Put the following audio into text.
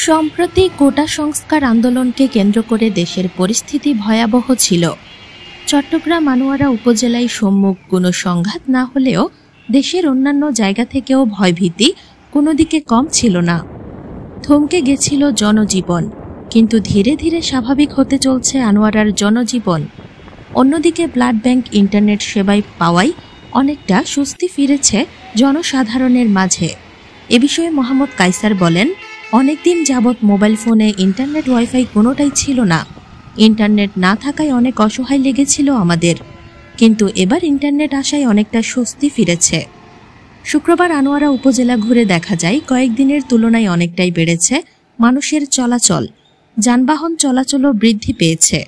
সম্প্রতি কোটা সংস্কার আন্দোলনকে কেন্দ্র করে দেশের পরিস্থিতি ভয়াবহ ছিল। চট্টগ্রাম আনোয়ারা উপজেলায় সম্মুখ কোনো সংঘাত না হলেও দেশের অন্যান্য জায়গা থেকেও ভয়ভীতি কোনো দিকে কম ছিল না। থমকে গেছিল জনজীবন, কিন্তু ধীরে ধীরে স্বাভাবিক হতে চলছে আনোয়ারার জনজীবন। অন্যদিকে ব্লাড ব্যাংক ইন্টারনেট সেবায় পাওয়ায় অনেকটা স্বস্তি ফিরেছে জনসাধারণের মাঝে। এ বিষয়ে মোহাম্মদ কায়সার বলেন, অনেকদিন যাবৎ মোবাইল ফোনে ইন্টারনেট ওয়াইফাই কোনোটাই ছিল না। ইন্টারনেট না থাকায় অনেক অসহায় লেগেছিল আমাদের, কিন্তু এবার ইন্টারনেট আসায় অনেকটা স্বস্তি ফিরেছে। শুক্রবার আনোয়ারা উপজেলা ঘুরে দেখা যায় কয়েকদিনের তুলনায় অনেকটাই বেড়েছে মানুষের চলাচল, যানবাহন চলাচলও বৃদ্ধি পেয়েছে।